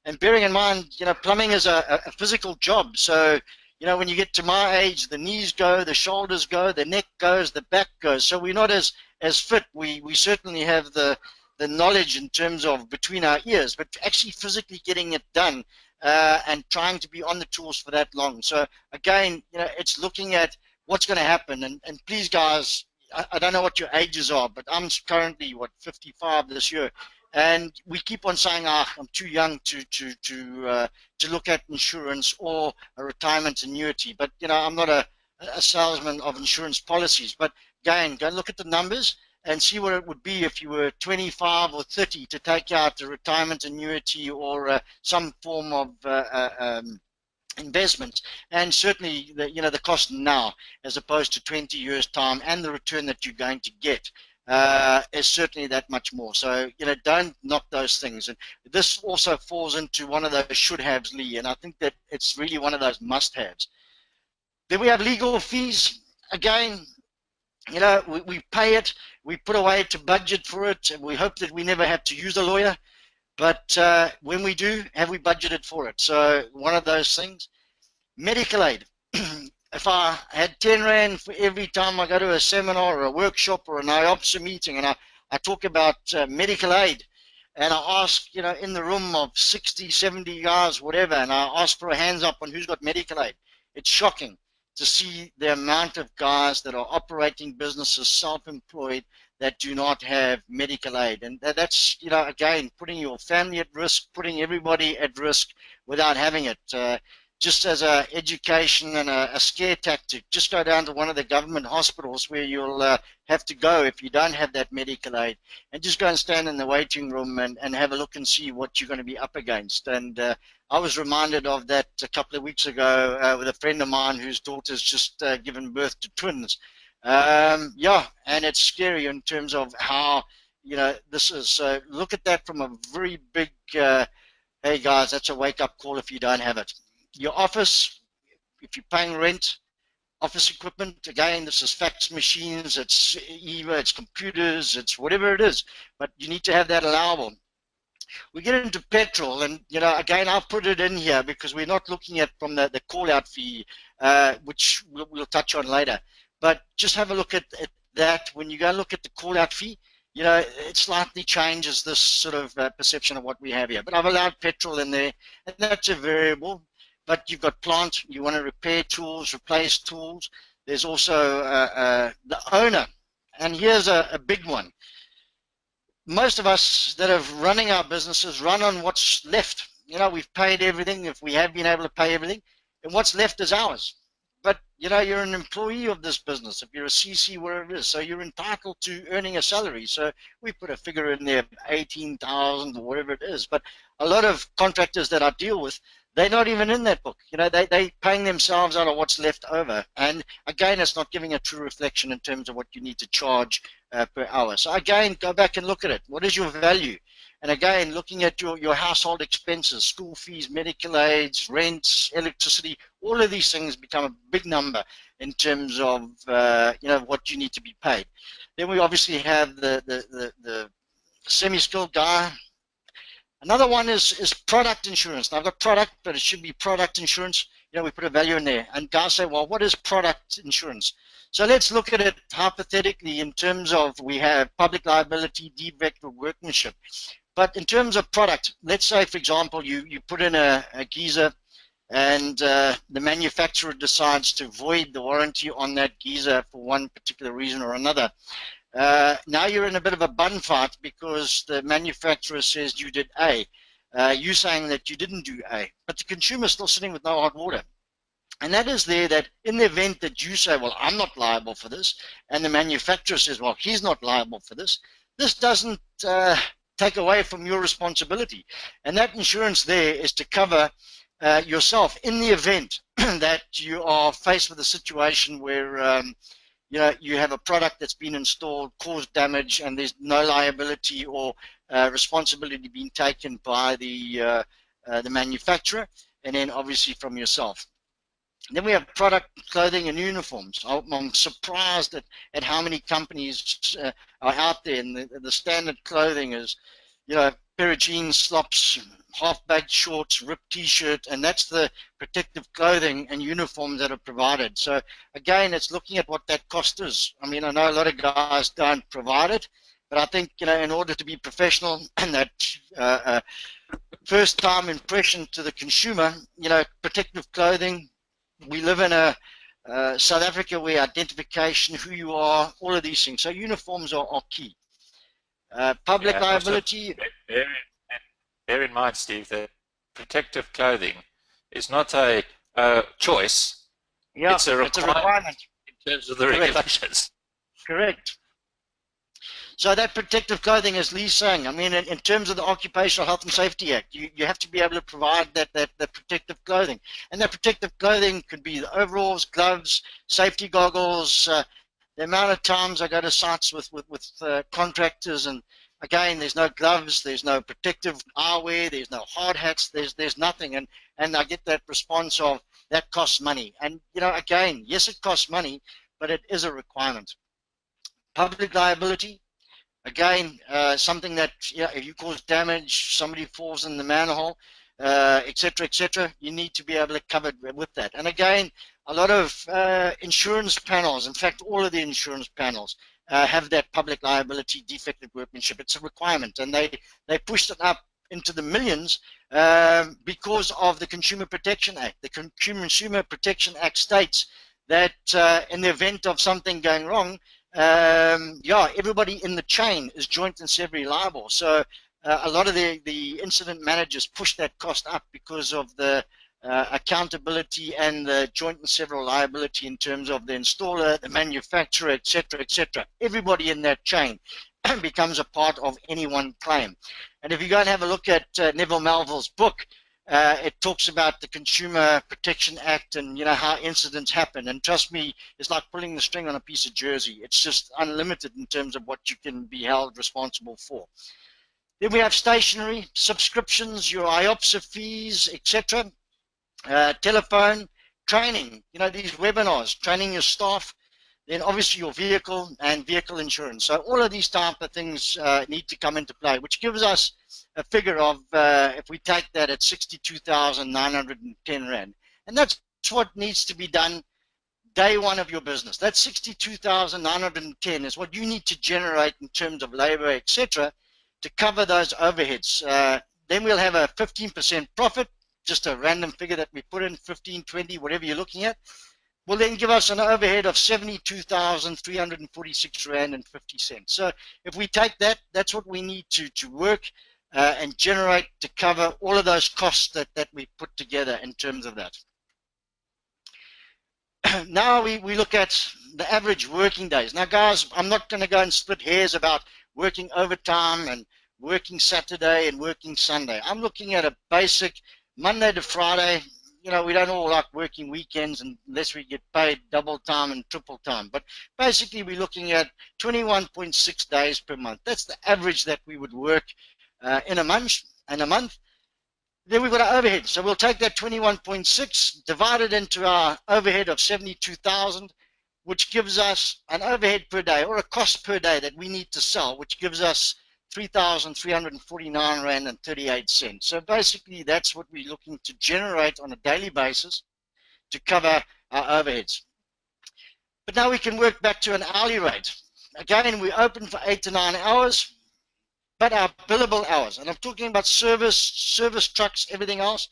Speaker 1: And bearing in mind, plumbing is a physical job. So, when you get to my age, the knees go, the shoulders go, the neck goes, the back goes. So we're not as fit. We certainly have the knowledge in terms of between our ears, but actually physically getting it done and trying to be on the tools for that long. So again, it's looking at what's going to happen. And please, guys, I don't know what your ages are, but I'm currently 55 this year, and we keep on saying, I'm too young to look at insurance or a retirement annuity. But I'm not a salesman of insurance policies. But again, go look at the numbers and see what it would be if you were 25 or 30 to take out a retirement annuity or some form of investment. And certainly the cost now as opposed to 20 years time and the return that you're going to get is certainly that much more. So don't knock those things. And this also falls into one of those should-haves, Lee, and I think that it's really one of those must-haves. Then we have legal fees. Again, we pay it, we put away to budget for it, and we hope that we never have to use a lawyer. But when we do, have we budgeted for it? So one of those things. Medical aid. If I had 10 Rand for every time I go to a seminar or a workshop or an IOPSA meeting and I talk about medical aid, and I ask, in the room of 60, 70 guys, whatever, and I ask for a hands up on who's got medical aid, it's shocking to see the amount of guys that are operating businesses, self-employed, that do not have medical aid. And that's, again, putting your family at risk, putting everybody at risk without having it. Just as a education and a scare tactic, just go down to one of the government hospitals where you'll have to go if you don't have that medical aid, and just go and stand in the waiting room and have a look and see what you're going to be up against. And I was reminded of that a couple of weeks ago with a friend of mine whose daughter's just given birth to twins. Yeah, and it's scary in terms of how this is. So look at that from a very big, hey guys, that's a wake-up call if you don't have it. Your office, if you're paying rent, office equipment, again, this is fax machines, it's it's computers, it's whatever it is, but you need to have that allowable. We get into petrol, and again, I'll put it in here because we're not looking at from the call-out fee, which we'll touch on later. But just have a look at that. When you go look at the call-out fee, it slightly changes this sort of perception of what we have here. But I've allowed petrol in there, and that's a variable. But you've got plant, you want to repair tools, replace tools. There's also the owner. And here's a big one. Most of us that are running our businesses run on what's left. We've paid everything, if we have been able to pay everything, and what's left is ours. But, you're an employee of this business, if you're a CC, wherever it is, so you're entitled to earning a salary. So we put a figure in there, 18,000 or whatever it is. But a lot of contractors that I deal with, they're not even in that book. They're paying themselves out of what's left over. And again, it's not giving a true reflection in terms of what you need to charge per hour. So again, go back and look at it. What is your value? And again, looking at your household expenses, school fees, medical aids, rents, electricity, all of these things become a big number in terms of what you need to be paid. Then we obviously have the semi-skilled guy. Another one is product insurance. Now, I've got product, but it should be product insurance. We put a value in there. And guys say, well, what is product insurance? So let's look at it hypothetically in terms of we have public liability, defect, or workmanship. But in terms of product, let's say, for example, you put in a geyser and the manufacturer decides to void the warranty on that geyser for one particular reason or another. Now you're in a bit of a bun fight because the manufacturer says you did A. You're saying that you didn't do A, but the consumer's still sitting with no hot water. And that is there that in the event that you say, well, I'm not liable for this, and the manufacturer says, well, he's not liable for this, this doesn't take away from your responsibility. And that insurance there is to cover yourself in the event that you are faced with a situation where you have a product that's been installed, caused damage, and there's no liability or responsibility being taken by the the manufacturer, and then obviously from yourself. And then we have product, clothing, and uniforms. I'm surprised at how many companies are out there, and the standard clothing is, you know, pair of jeans, slops, half-bagged shorts, ripped t-shirt, and that's the protective clothing and uniforms that are provided. So again, it's looking at what that cost is. I mean, I know a lot of guys don't provide it, but I think, you know, in order to be professional and that first-time impression to the consumer, you know, protective clothing. We live in a South Africa where identification, who you are, all of these things. So uniforms are key. Public liability.
Speaker 2: Bear in mind, Steve, that protective clothing is not a choice.
Speaker 1: Yeah,
Speaker 2: it's a requirement in terms of the regulations.
Speaker 1: Correct. So that protective clothing, as Lee's saying, I mean, in terms of the Occupational Health and Safety Act, you have to be able to provide that protective clothing. And that protective clothing could be the overalls, gloves, safety goggles. The amount of times I go to sites with contractors, and again, there's no gloves, there's no protective eyewear, there's no hard hats, there's nothing. And I get that response of, that costs money. And, you know, again, yes, it costs money, but it is a requirement. Public liability. Again, something that, you know, if you cause damage, somebody falls in the manhole, etc., you need to be able to cover it with that. And again, a lot of insurance panels, in fact, all of the insurance panels have that public liability defective workmanship. It's a requirement, and they pushed it up into the millions because of the Consumer Protection Act. The Consumer Protection Act states that in the event of something going wrong, yeah, everybody in the chain is joint and severally liable. So a lot of the incident managers push that cost up because of the accountability and the joint and several liability in terms of the installer, the manufacturer, etc. Everybody in that chain becomes a part of any one claim. And if you go and have a look at Neville Melville's book, it talks about the Consumer Protection Act and, you know, how incidents happen. And trust me, it's like pulling the string on a piece of jersey. It's just unlimited in terms of what you can be held responsible for. Then we have stationery, subscriptions, your IOPSA fees, etc. Telephone, training, you know, these webinars, training your staff, then obviously your vehicle and vehicle insurance. So all of these type of things need to come into play, which gives us a figure of, if we take that at 62,910 Rand. And that's what needs to be done day one of your business. That 62,910 is what you need to generate in terms of labor, etc., to cover those overheads. Then we'll have a 15% profit, just a random figure that we put in, 15, 20, whatever you're looking at, will then give us an overhead of 72,346 Rand and 50 cents. So if we take that, that's what we need to work and generate to cover all of those costs that we put together in terms of that. Now we look at the average working days. Now guys, I'm not going to go and split hairs about working overtime and working Saturday and working Sunday. I'm looking at a basic Monday to Friday. You know, we don't all like working weekends unless we get paid double time and triple time. But basically, we're looking at 21.6 days per month. That's the average that we would work in a month. Then we've got our overhead. So we'll take that 21.6, divide it into our overhead of 72,000, which gives us an overhead per day or a cost per day that we need to sell, which gives us 3,349 Rand and 38 cents. So basically, that's what we're looking to generate on a daily basis to cover our overheads. But now we can work back to an hourly rate. Again, we're open for 8 to 9 hours, but our billable hours, and I'm talking about service trucks, everything else,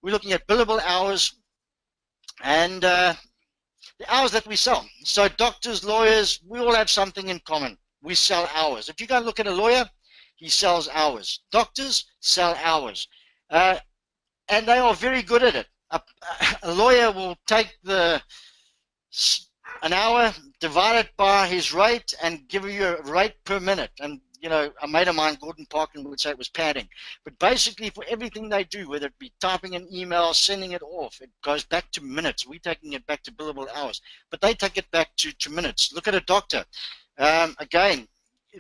Speaker 1: we're looking at billable hours and the hours that we sell. So doctors, lawyers, we all have something in common. We sell hours. If you go and look at a lawyer, he sells hours. Doctors sell hours. And they are very good at it. A lawyer will take an hour, divide it by his rate, and give you a rate per minute. And, you know, a mate of mine, Gordon Parkin, would say it was padding. But basically, for everything they do, whether it be typing an email, sending it off, it goes back to minutes. We're taking it back to billable hours. But they take it back to minutes. Look at a doctor. Again,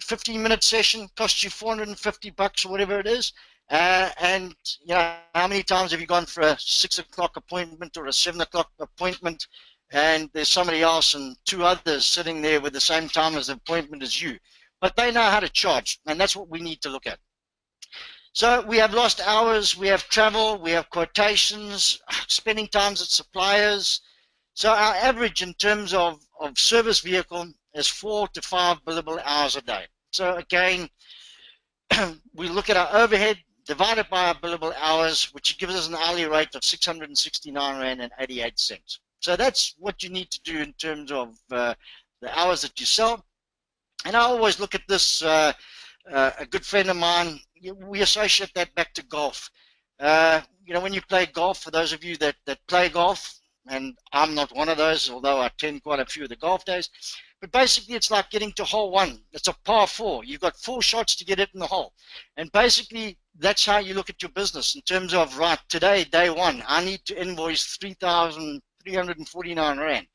Speaker 1: 15-minute session costs you $450 or whatever it is. And you know, how many times have you gone for a 6 o'clock appointment or a 7 o'clock appointment, and there's somebody else and two others sitting there with the same time as the appointment as you, but they know how to charge, and that's what we need to look at. So we have lost hours, we have travel, we have quotations, spending times at suppliers. So our average in terms of service vehicle is 4 to 5 billable hours a day. So again, we look at our overhead divided by our billable hours, which gives us an hourly rate of 669 Rand and 88 cents. So that's what you need to do in terms of the hours that you sell. And I always look at this, a good friend of mine, we associate that back to golf. You know, when you play golf, for those of you that play golf, and I'm not one of those, although I attend quite a few of the golf days, but basically it's like getting to hole 1. It's a par 4. You've got 4 shots to get it in the hole. And basically that's how you look at your business in terms of, right, today, day 1, I need to invoice 3,349 Rand.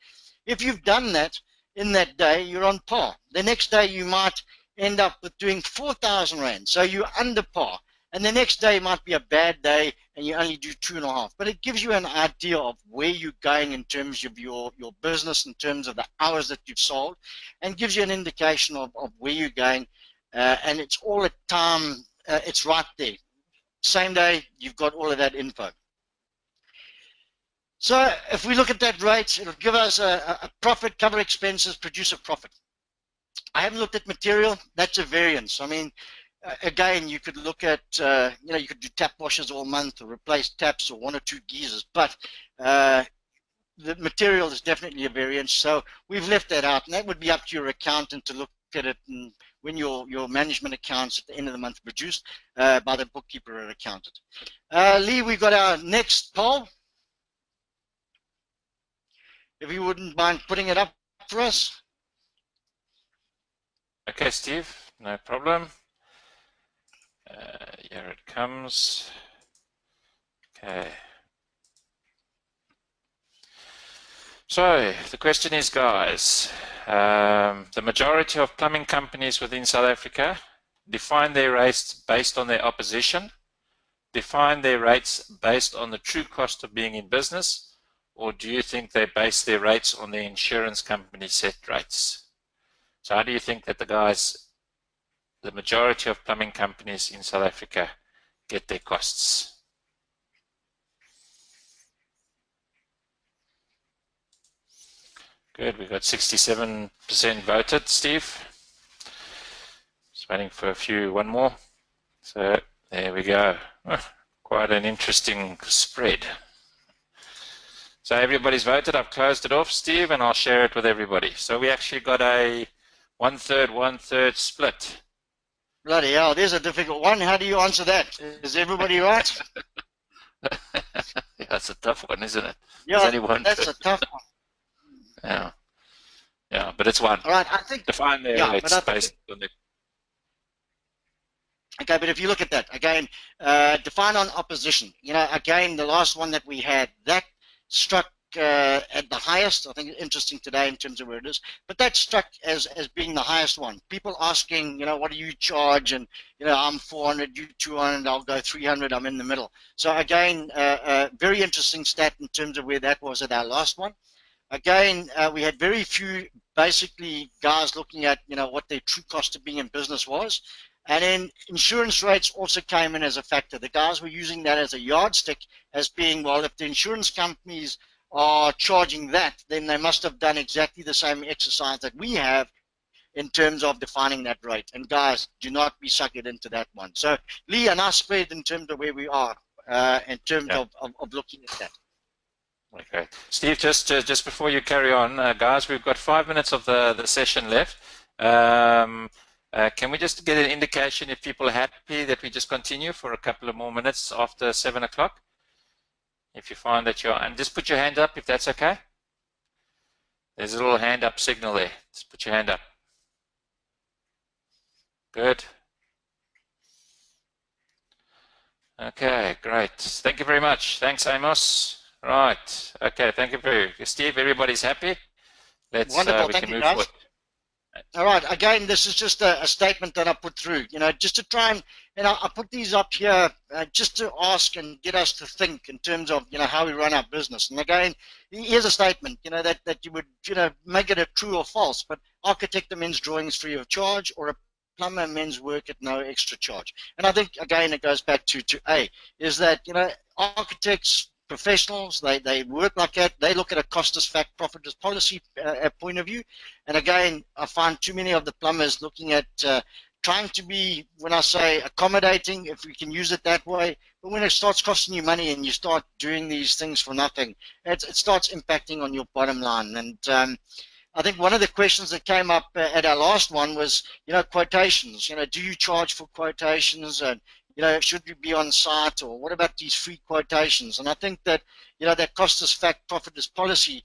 Speaker 1: If you've done that in that day, you're on par. The next day you might end up with doing 4,000 Rand. So you're under par. And the next day might be a bad day and you only do 2.5. But it gives you an idea of where you're going in terms of your business, in terms of the hours that you've sold, and gives you an indication of where you're going. And it's all at time, it's right there. Same day, you've got all of that info. So if we look at that rate, it'll give us a profit, cover expenses, produce a profit. I haven't looked at material. That's a variance. I mean, again, you could look at, you know, you could do tap washes all month or replace taps or 1 or 2 geysers, but the material is definitely a variance. So we've left that out, and that would be up to your accountant to look at it, and when your management accounts at the end of the month are produced by the bookkeeper or accountant. Lee, we've got our next poll. If you wouldn't mind putting it up for us.
Speaker 2: Okay, Steve, no problem. Here it comes. Okay. So the question is, guys, the majority of plumbing companies within South Africa define their rates based on their opposition, define their rates based on the true cost of being in business, or do you think they base their rates on the insurance company set rates? So how do you think that the majority of plumbing companies in South Africa get their costs? Good, we've got 67% voted, Steve. Just waiting for one more. So there we go. Oh, quite an interesting spread. So everybody's voted. I've closed it off, Steve, and I'll share it with everybody. So we actually got a 1/3, 1/3 split.
Speaker 1: Bloody hell, there's a difficult one. How do you answer that? Is everybody right?
Speaker 2: Yeah, that's a tough one, isn't it?
Speaker 1: Yeah, that's a tough one.
Speaker 2: Yeah, yeah, but it's one.
Speaker 1: All right, I think.
Speaker 2: Define their rates based on the.
Speaker 1: Okay, but if you look at that again, define on opposition. You know, again, the last one that we had, that struck at the highest. I think it's interesting today in terms of where it is, but that struck as being the highest one. People asking, you know, what do you charge? And you know, I'm 400, you 200, I'll go 300. I'm in the middle. So again, very interesting stat in terms of where that was at our last one. Again, we had very few, basically, guys looking at, you know, what their true cost of being in business was. And then insurance rates also came in as a factor. The guys were using that as a yardstick, as being, well, if the insurance companies are charging that, then they must have done exactly the same exercise that we have in terms of defining that rate. And guys, do not be suckered into that one. So Lee and I spread in terms of where we are in terms of looking at that.
Speaker 2: Okay, Steve, just before you carry on, guys, we've got 5 minutes of the session left. Can we just get an indication if people are happy that we just continue for a couple of more minutes after 7 o'clock? If you find that you're, and just put your hand up if that's okay. There's a little hand up signal there. Just put your hand up. Good. Okay, great. Thank you very much. Thanks, Amos. Right. Okay, thank you very much. Steve, everybody's happy? Let's
Speaker 1: Wonderful.
Speaker 2: we
Speaker 1: Thank
Speaker 2: can
Speaker 1: you,
Speaker 2: move
Speaker 1: guys.
Speaker 2: forward.
Speaker 1: All right. Again, this is just a statement that I put through, just to try and I put these up here just to ask and get us to think in terms of, how we run our business. And again, here's a statement, that you would, make it a true or false, but architect amends drawings free of charge, or a plumber amends work at no extra charge. And I think, again, it goes back to A, is that, architects, professionals, they work like that. They look at a cost as fact, profit as policy point of view. And again, I find too many of the plumbers looking at trying to be, when I say accommodating, if we can use it that way, but when it starts costing you money and you start doing these things for nothing, it starts impacting on your bottom line. And I think one of the questions that came up at our last one was, quotations. Do you charge for quotations? And should we be on site, or what about these free quotations? And I think that, that cost as fact, profit as policy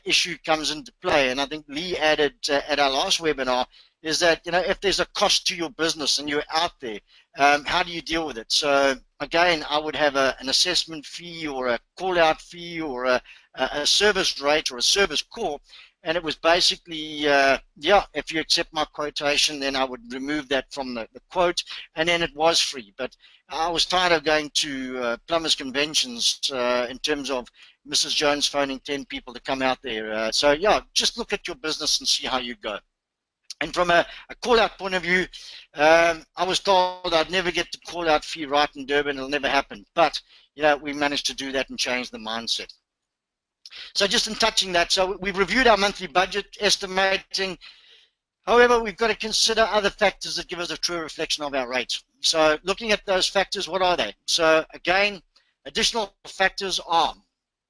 Speaker 1: issue comes into play. And I think Lee added at our last webinar is that, if there's a cost to your business and you're out there, how do you deal with it? So again, I would have an assessment fee, or a call out fee, or a service rate, or a service call. And it was basically, if you accept my quotation, then I would remove that from the quote, and then it was free. But I was tired of going to plumbers conventions in terms of Mrs. Jones phoning 10 people to come out there. So just look at your business and see how you go. And from a call-out point of view, I was told I'd never get the call-out fee right in Durban. It'll never happen. But, we managed to do that and change the mindset. So just in touching that, so we've reviewed our monthly budget, estimating. However, we've got to consider other factors that give us a true reflection of our rates. So looking at those factors, what are they? So again, additional factors are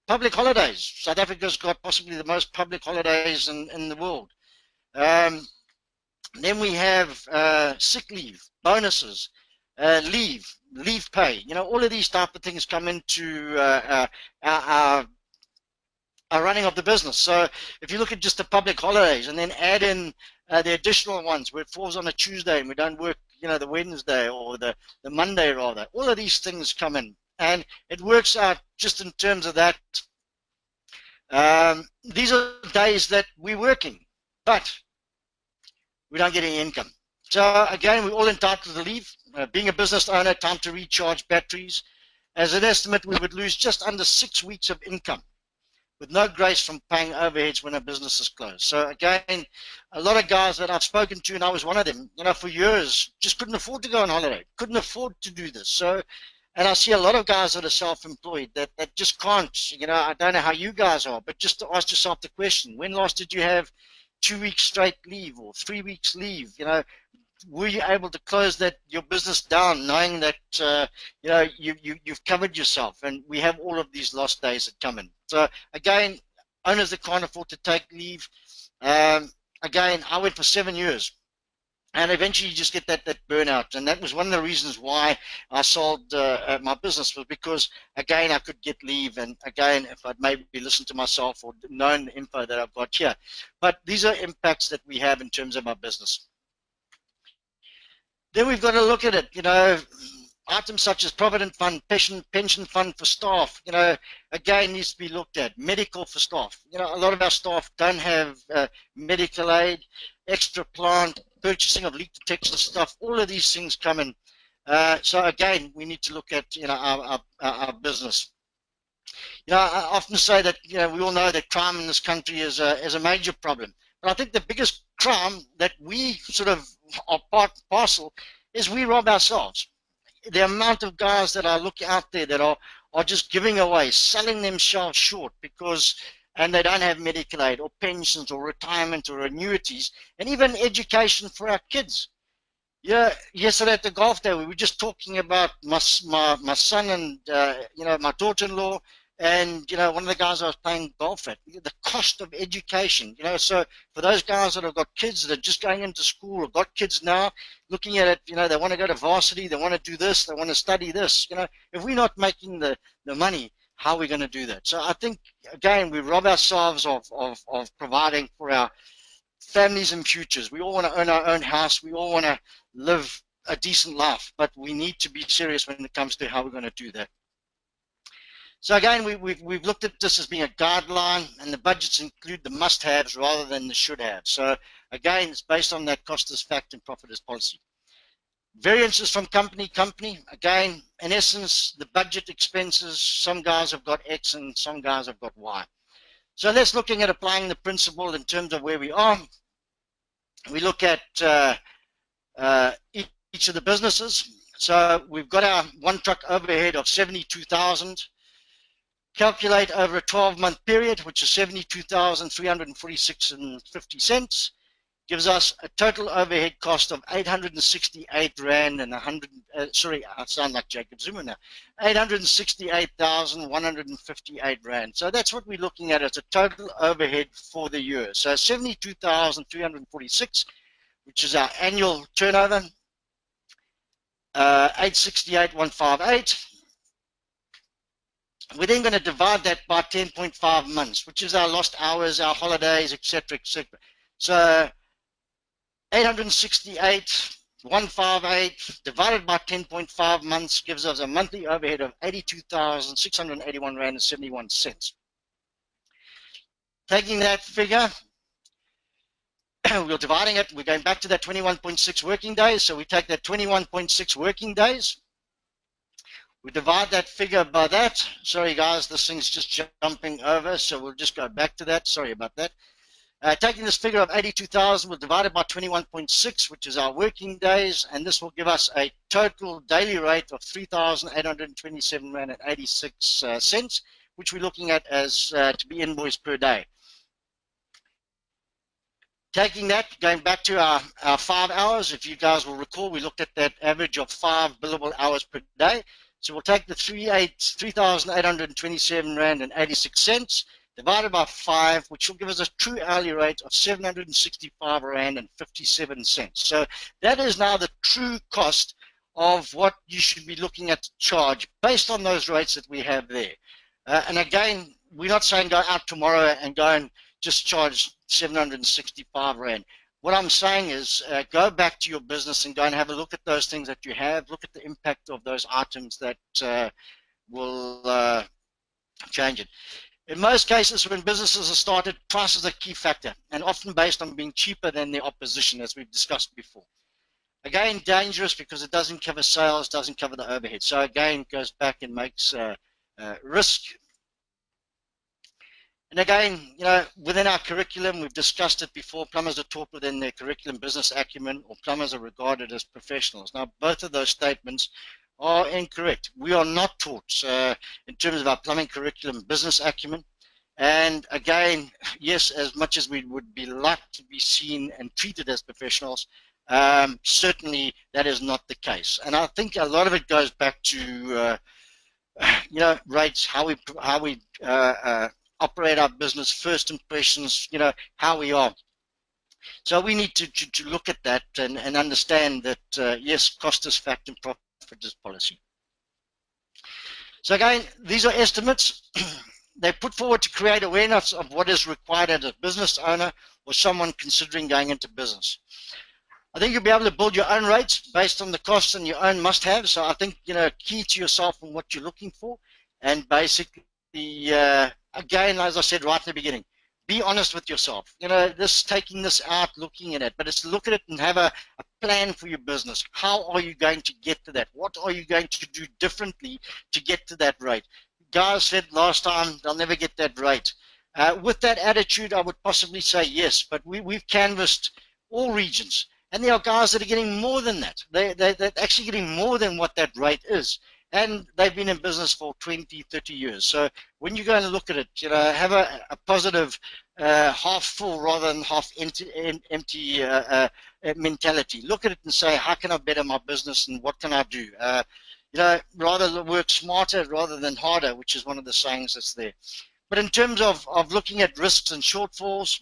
Speaker 1: public holidays. South Africa's got possibly the most public holidays in the world. Then we have sick leave, bonuses, leave pay. All of these type of things come into our running of the business. So if you look at just the public holidays and then add in the additional ones where it falls on a Tuesday and we don't work, the Wednesday or the Monday rather, all of these things come in, and it works out just in terms of that. These are days that we're working, but we don't get any income. So again, we're all entitled to leave. Being a business owner, time to recharge batteries. As an estimate, we would lose just under 6 weeks of income, with no grace from paying overheads when a business is closed. So again, a lot of guys that I've spoken to, and I was one of them, for years, just couldn't afford to go on holiday, couldn't afford to do this. So, and I see a lot of guys that are self-employed that just can't, I don't know how you guys are, but just to ask yourself the question, when last did you have 2 weeks straight leave or 3 weeks leave? Were you able to close your business down knowing that you've covered yourself? And we have all of these lost days that come in. So again, owners that can't afford to take leave, again, I went for 7 years, and eventually you just get that burnout. And that was one of the reasons why I sold my business, was because again I could get leave, and again if I'd maybe listened to myself or known the info that I've got here. But these are impacts that we have in terms of our business. Then we've got to look at it, items such as provident fund, pension fund for staff, again needs to be looked at. Medical for staff, a lot of our staff don't have medical aid, extra plant, purchasing of leak detection stuff, all of these things come in. So again, we need to look at, our business. I often say that, we all know that crime in this country is a major problem. But I think the biggest crime that we sort of are part and parcel is we rob ourselves. The amount of guys that I look out there that are just giving away, selling themselves short and they don't have medical aid or pensions or retirement or annuities, and even education for our kids. Yesterday at the golf day, we were just talking about my son and my daughter-in-law, and one of the guys I was playing golf at, the cost of education. So for those guys that have got kids that are just going into school or got kids now, looking at it, they want to go to varsity, they want to do this, they want to study this. If we're not making the money, how are we going to do that? So I think, again, we rob ourselves of providing for our families and futures. We all want to own our own house. We all want to live a decent life, but we need to be serious when it comes to how we're going to do that. So again, we've looked at this as being a guideline, and the budgets include the must-haves rather than the should-haves. So again, it's based on that cost as fact and profit as policy. Variances from company. Again, in essence, the budget expenses, some guys have got X and some guys have got Y. So let's looking at applying the principle in terms of where we are. We look at each of the businesses. So we've got our one truck overhead of 72,000. Calculate over a 12-month period, which is 72,346.50 cents. Gives us a total overhead cost of 868 Rand and 100, sorry, I sound like Jacob Zuma now, 868,158 Rand. So that's what we're looking at as a total overhead for the year. So 72,346, which is our annual turnover, 868,158. We're then going to divide that by 10.5 months, which is our lost hours, our holidays, etc., etc. So 868,158 divided by 10.5 months gives us a monthly overhead of 82,681 Rand and 71 cents. Taking that figure, we're dividing it, we're going back to that 21.6 working days, so we take that 21.6 working days, we divide that figure by that. Sorry guys, this thing's just jumping over, so we'll just go back to that, sorry about that. Taking this figure of 82,000, we'll divide it by 21.6, which is our working days, and this will give us a total daily rate of 3,827 Rand and 86 cents, which we're looking at as to be invoiced per day. Taking that, going back to our 5 hours, if you guys will recall, we looked at that average of 5 billable hours per day. So we'll take the 3,827 Rand and 86 cents, divided by 5, which will give us a true hourly rate of 765 Rand and 57 cents. So that is now the true cost of what you should be looking at to charge based on those rates that we have there. And again, we're not saying go out tomorrow and go and just charge 765 Rand. What I'm saying is go back to your business and go and have a look at those things that you have, look at the impact of those items that will change it. In most cases, when businesses are started, price is a key factor, and often based on being cheaper than the opposition, as we've discussed before. Again, dangerous because it doesn't cover sales, doesn't cover the overhead. So again, goes back and makes risk. And again, you know, within our curriculum, we've discussed it before, plumbers are taught within their curriculum business acumen, or plumbers are regarded as professionals. Now, both of those statements are incorrect. We are not taught in terms of our plumbing curriculum business acumen. And again, yes, as much as we would be like to be seen and treated as professionals, certainly that is not the case. And I think a lot of it goes back to, you know, rates, how we operate our business, first impressions, you know, how we are. So we need to look at that and understand that, yes, cost is fact and profit is policy. So again, these are estimates. They're put forward to create awareness of what is required as a business owner or someone considering going into business. I think you'll be able to build your own rates based on the costs and your own must-haves. So I think, you know, key to yourself and what you're looking for, and basically, again, as I said right in the beginning, be honest with yourself. You know, taking this out, looking at it, but it's look at it and have a plan for your business. How are you going to get to that? What are you going to do differently to get to that rate? Guys said last time they'll never get that rate. With that attitude, I would possibly say yes, but we've canvassed all regions, and there are guys that are getting more than that. They're actually getting more than what that rate is. And they've been in business for 20, 30 years. So when you go and look at it, you know, have a positive, half full rather than half empty mentality. Look at it and say, how can I better my business and what can I do? You know, rather work smarter rather than harder, which is one of the sayings that's there. But in terms of looking at risks and shortfalls,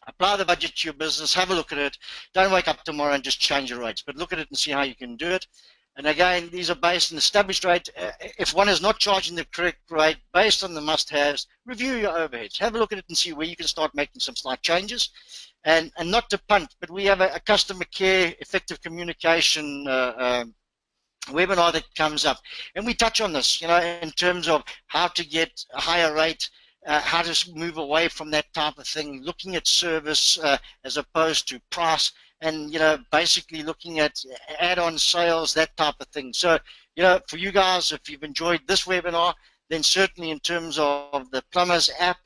Speaker 1: apply the budget to your business, have a look at it. Don't wake up tomorrow and just change your rates, but look at it and see how you can do it. And again, these are based on the established rate. If one is not charging the correct rate based on the must-haves, review your overheads. Have a look at it and see where you can start making some slight changes. And not to punt, but we have a customer care, effective communication webinar that comes up, and we touch on this, in terms of how to get a higher rate, how to move away from that type of thing, looking at service as opposed to price, and basically looking at add-on sales, that type of thing. So for you guys, if you've enjoyed this webinar, then certainly in terms of the Plumbers app,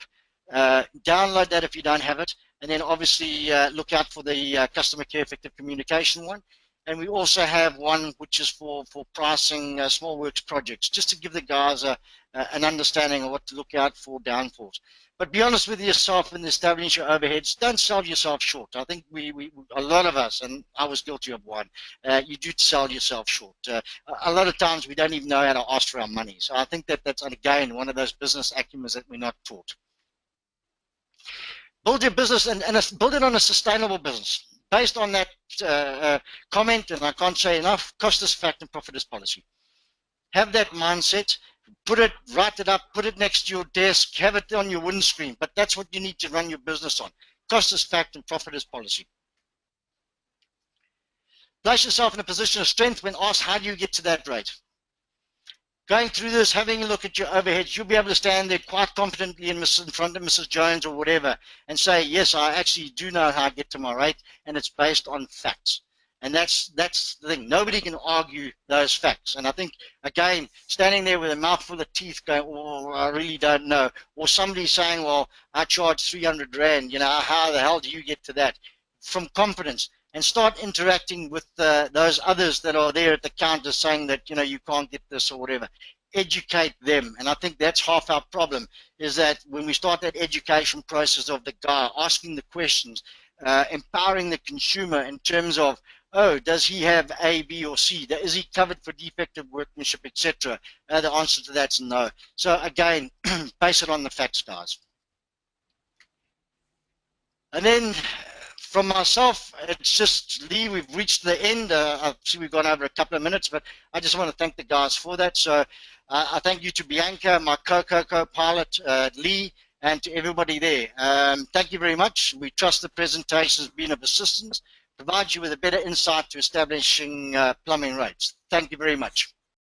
Speaker 1: download that if you don't have it, and then obviously look out for the customer care effective communication one. And we also have one which is for pricing small works projects, just to give the guys an understanding of what to look out for downfalls. But be honest with yourself in establishing your overheads. Don't sell yourself short. I think we a lot of us, and I was guilty of one, you do sell yourself short. A lot of times we don't even know how to ask for our money. So I think that's, again, one of those business acumens that we're not taught. Build your business and build it on a sustainable business. Based on that comment, and I can't say enough, cost is fact and profit is policy. Have that mindset, write it up, put it next to your desk, have it on your windscreen, but that's what you need to run your business on. Cost is fact and profit is policy. Place yourself in a position of strength when asked, how do you get to that rate? Going through this, having a look at your overheads, you'll be able to stand there quite confidently in front of Mrs. Jones or whatever and say, yes, I actually do know how I get to my rate, and it's based on facts. And that's the thing. Nobody can argue those facts. And I think, again, standing there with a mouthful of teeth going, oh, I really don't know. Or somebody saying, well, I charge 300 Rand, how the hell do you get to that? From confidence. And start interacting with those others that are there at the counter saying that, you can't get this or whatever. Educate them. And I think that's half our problem, is that when we start that education process of the guy, asking the questions, empowering the consumer in terms of, oh, does he have A, B, or C? Is he covered for defective workmanship, etc.? The answer to that's no. So again, base it on the facts, guys. And then, from myself, it's just Lee, we've reached the end. I see we've gone over a couple of minutes, but I just want to thank the guys for that. So I thank you to Bianca, my co-pilot, Lee, and to everybody there. Thank you very much. We trust the presentation has been of assistance, provides you with a better insight to establishing plumbing rates. Thank you very much.